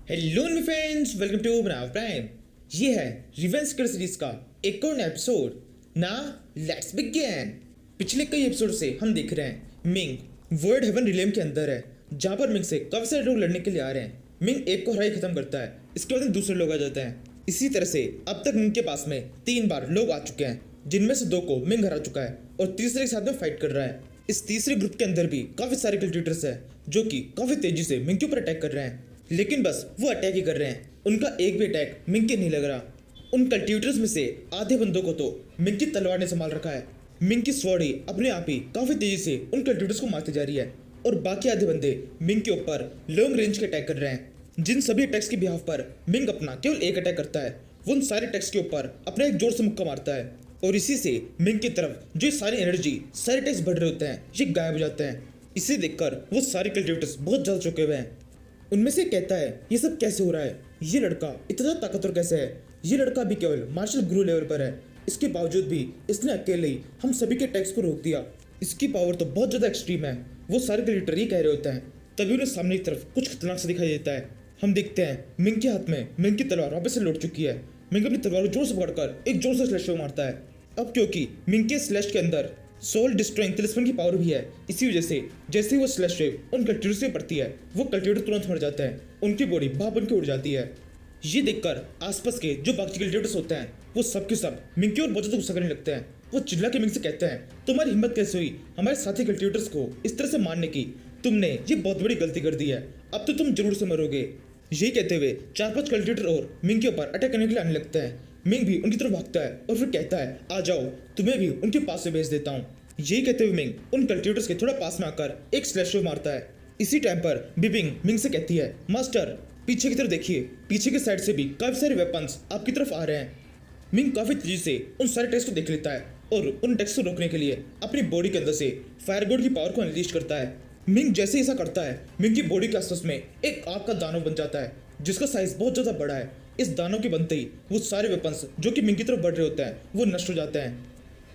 Hello my friends, welcome to बनाव prime. ये है रिवेंज कर सीरीज का एक और एपिसोड। ना लेट्स बिगिन। पिछले कई एपिसोड से हम देख रहे हैं मिंग वर्ल्ड हेवन रिलेम के अंदर है, जहाँ पर मिंग से काफी सारे लोग लड़ने के लिए आ रहे हैं। मिंग एक को हराई खत्म करता है, इसके बाद दूसरे लोग आ जाते हैं। इसी तरह से अब तक मिंग के पास में 3 बार लोग आ चुके हैं, जिनमें से 2 को मिंग हरा चुका है और तीसरे के साथ में फाइट कर रहा है। इस तीसरे ग्रुप के अंदर भी काफी सारे कल्टिवेटर्स है, जो कि काफी तेजी से मिंग के ऊपर अटैक कर रहे हैं। लेकिन बस वो अटैक ही कर रहे हैं, उनका एक भी अटैक मिंग के नहीं लग रहा। उन कल्टिवेटर्स में से आधे बंदों को तो मिंग की तलवार ने संभाल रखा है। मिंग की स्वॉर्ड ही अपने आप ही काफी तेजी से उन कल्टिवेटर्स को मारती जा रही है, और बाकी आधे बंदे मिंग के ऊपर लॉन्ग रेंज के अटैक कर रहे हैं। जिन सभी अटैक्स के बिहाफ पर मिंग अपना केवल एक अटैक करता है, वो उन सारे अटैक्स के ऊपर अपना एक जोर से मुक्का मारता है, और इसी से मिंग की तरफ जो सारी एनर्जी, सारे अटैक्स बढ़ रहे होते हैं, ये गायब हो जाते हैं। इसे देखकर वो सारे कल्टिवेटर्स बहुत जल चुके हुए हैं। उनमें से कहता है, ये सब कैसे हो रहा है? ये लड़का इतना ज़्यादा ताकतवर कैसे है? ये लड़का भी केवल मार्शल गुरु लेवल पर है, इसके बावजूद भी इसने अकेले ही हम सभी के अटैक्स को रोक दिया। इसकी पावर तो बहुत ज़्यादा एक्सट्रीम है। वो सारे क्रिएटर ये कह रहे होते हैं, तभी उन्हें सामने की तरफ कुछ खतरनाक सा दिखाई देता है। हम देखते हैं मिंग के हाथ में मिंग की तलवार वापस से लौट चुकी है। मिंग अपनी तलवार को जोर से पकड़कर एक जोर से स्लैश मारता है। अब क्योंकि मिंग के स्लैश के अंदर सोल डिस्ट्रॉइंग तिलिस्मन की पावर भी है, इसी वजह से जैसे ही वो स्लैश वेव उन कल्टिवेटर्स से पड़ती है, वो कल्टिवेटर तुरंत मर जाते हैं, उनकी बॉडी भाप बन के उड़ जाती है। ये देखकर आसपास के जो बाकी कल्टिवेटर्स होते हैं, वो सब के सब मिंग की ओर बहुत ज़्यादा गुस्सा करने लगते हैं। वो चिल्ला के मिंग से कहते हैं, तुम्हारी हिम्मत कैसे हुई हमारे साथी कल्टिवेटर्स को इस तरह से मारने की? तुमने ये बहुत बड़ी गलती कर दी है, अब तो तुम जरूर से मरोगे। यही कहते हुए 4-5 कल्टिवेटर और मिंग के ऊपर अटैक करने के लिए आने लगते हैं। मिंग भी उनकी तरफ भागता है और फिर कहता है, आ जाओ, तुम्हें भी उनके पास से भेज देता हूँ। यही कहते हुए मिंग उन कल्टिवेटर्स के थोड़ा पास में आकर एक स्लैश वेव मारता है। इसी टाइम पर बिबिंग मिंग से कहती है, मास्टर पीछे की तरफ देखिए, पीछे की साइड से भी काफी सारे वेपन्स आपकी तरफ आ रहे हैं। मिंग काफी तेजी से उन सारे टेक्स को देख लेता है और उन टेक्स को रोकने के लिए अपनी बॉडी के अंदर से फायर गॉड की पावर को अनलीश करता है। मिंग जैसे ही ऐसा करता है, मिंग की बॉडी के आसपास में एक आग का दानव बन जाता है, जिसका साइज बहुत ज्यादा बड़ा है। इस दानव के बनते ही वो सारे वेपन्स जो कि मिंग की तरफ बढ़ रहे होते हैं, वो नष्ट हो जाते हैं।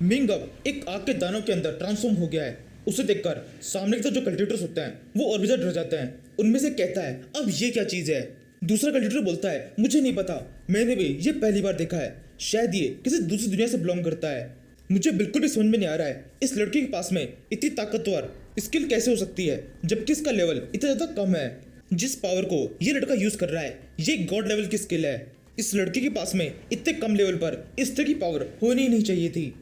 मिंग अब एक आग के दानव के अंदर ट्रांसफॉर्म हो गया है। उसे देखकर सामने की तरफ जो कल्टिवेटर्स होते हैं, वो और भी ज्यादा डर जाते हैं। उनमें से कहता है, अब ये क्या चीज है? दूसरा कल्टिवेटर बोलता है, मुझे नहीं पता, मैंने भी ये पहली बार देखा है, शायद ये किसी दूसरी दुनिया से बिलोंग करता है। मुझे बिल्कुल भी समझ में नहीं आ रहा है, इस लड़के के पास में इतनी ताकतवर स्किल कैसे हो सकती है, जबकि इसका लेवल इतना ज्यादा कम है। जिस पावर को ये लड़का यूज कर रहा है, ये गॉड लेवल की स्किल है। इस लड़के के पास में इतने कम लेवल पर इस तरह की पावर होनी ही नहीं चाहिए थी।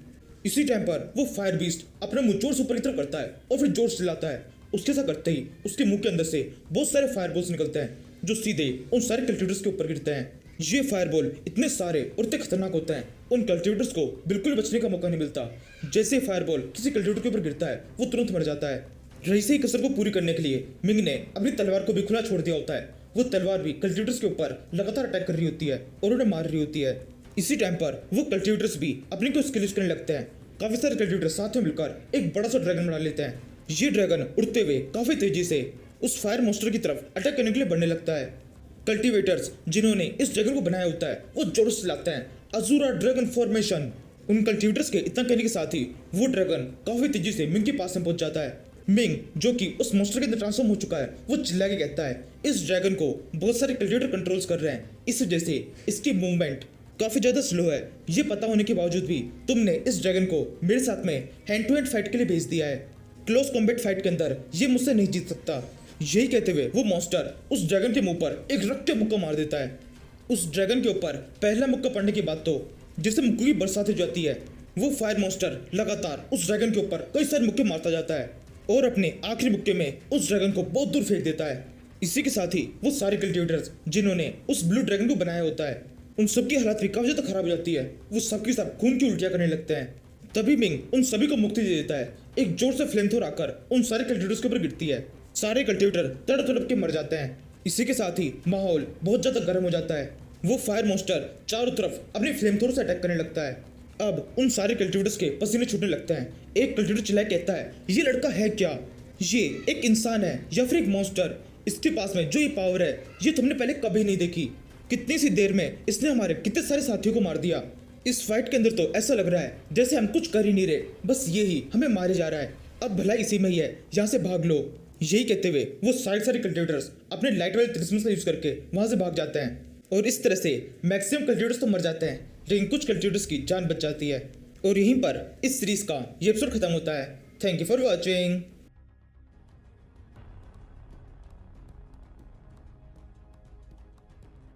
इसी टाइम पर वो फायर बीस्ट अपना मुंह जोर से ऊपर की तरफ करता है और फिर जोर से चिल्लाता है। उसके साथ करते ही उसके मुंह के अंदर से बहुत सारे फायरबॉल्स निकलते हैं, जो सीधे उन सारे कल्टिवेटर्स के ऊपर गिरते हैं। ये फायरबॉल इतने सारे और इतने खतरनाक होते हैं, उन कल्टिवेटर्स को बिल्कुल बचने का मौका नहीं मिलता। जैसे फायरबॉल किसी कल्टिवेटर के ऊपर गिरता है, वो तुरंत मर जाता है। रही से ही कसर को पूरी करने के लिए मिंग ने अपनी तलवार को भी खुला छोड़ दिया होता है। वो तलवार भी कल्टिवेटर्स के ऊपर लगातार अटैक कर रही होती है और उन्हें मार रही होती है। इसी टाइम पर वो कल्टिवेटर्स भी अपनी को स्किल यूज करने लगते हैं। काफी सारे कल्टिवेटर साथ में मिलकर एक बड़ा सा ड्रैगन बना लेते हैं। ये ड्रैगन उड़ते हुए काफी तेजी से उस फायर मॉन्स्टर की तरफ अटैक करने के लिए बढ़ने लगता है। कल्टिवेटर्स जिन्होंने इस ड्रैगन को बनाया होता है, वो जोर से चिल्लाते हैं, अजूरा ड्रैगन फॉर्मेशन। उन कल्टिवेटर्स के इतना कहने के साथ ही वो ड्रैगन काफी तेजी से मिंग के पास में पहुंच जाता है। मिंग जो कि उस मॉन्स्टर के अंदर ट्रांसफॉर्म हो चुका है, वो चिल्ला के कहता है, इस ड्रैगन को बहुत सारे कल्टिवेटर कंट्रोल्स कर रहे हैं, इस वजह से इसकी मूवमेंट काफी ज्यादा स्लो है। ये पता होने के बावजूद भी तुमने इस ड्रैगन को मेरे साथ में हैंड टू हैंड फाइट के लिए भेज दिया है। क्लोज कॉम्बैट फाइट के अंदर ये मुझसे नहीं जीत सकता। यही कहते हुए वो मॉन्स्टर उस ड्रैगन के मुंह पर एक रक्त के मुक्का मार देता है। उस ड्रैगन के ऊपर पहला मुक्का पड़ने के बाद तो जिससे मुक्कों की बरसात हो जाती है, वो फायर मॉन्स्टर लगातार उस ड्रैगन के ऊपर कई सारे मुक्के मारता जाता है और अपने आखिरी मुक्के में उस ड्रैगन को बहुत दूर फेंक देता है। इसी के साथ ही वो सारे कल्टिवेटर्स जिन्होंने उस ब्लू ड्रैगन को बनाया होता है, उन सबकी हालत भी काफी ज्यादा खराब हो जाती है। वो सबके सब खून की उल्टियां करने लगते हैं। तभी मिंग उन सभी को मुक्ति दे देता है। एक जोर से फ्लेम थ्रोर आकर उन सारे कल्टिवेटर्स के ऊपर गिरती है। सारे कल्टिवेटर तड़प तड़प के मर जाते हैं। इसी के साथ ही माहौल बहुत ज्यादा गर्म हो जाता है। वो फायर मॉन्स्टर चारों तरफ अपनी फ्लेम थ्रोर से अटैक करने लगता है। अब उन सारे कल्टिवेटर्स के पसीने छूटने लगते हैं। एक कल्टिवेटर चिल्ला कहता है, ये लड़का है क्या? ये एक इंसान है या फिर एक मॉन्स्टर? इसके पास में जो ये पावर है, ये तुमने पहले कभी नहीं देखी। कितनी सी देर में इसने हमारे कितने सारे साथियों को मार दिया। इस फाइट के अंदर तो ऐसा लग रहा है जैसे हम कुछ कर ही नहीं रहे, बस ये ही हमें मारे जा रहा है। अब भलाई इसी में ही है, यहाँ से भाग लो। यही कहते हुए वो सारे कल्टिवेटर्स अपने लाइट वाले तलिस्मन का यूज करके वहां से भाग जाते हैं और इस तरह से मैक्सिमम कल्टिवेटर्स तो मर जाते हैं लेकिन कुछ कल्टिवेटर्स की जान बच जाती है। और यहीं पर इस सीरीज का ये एपिसोड खत्म होता है। Thank you for watching.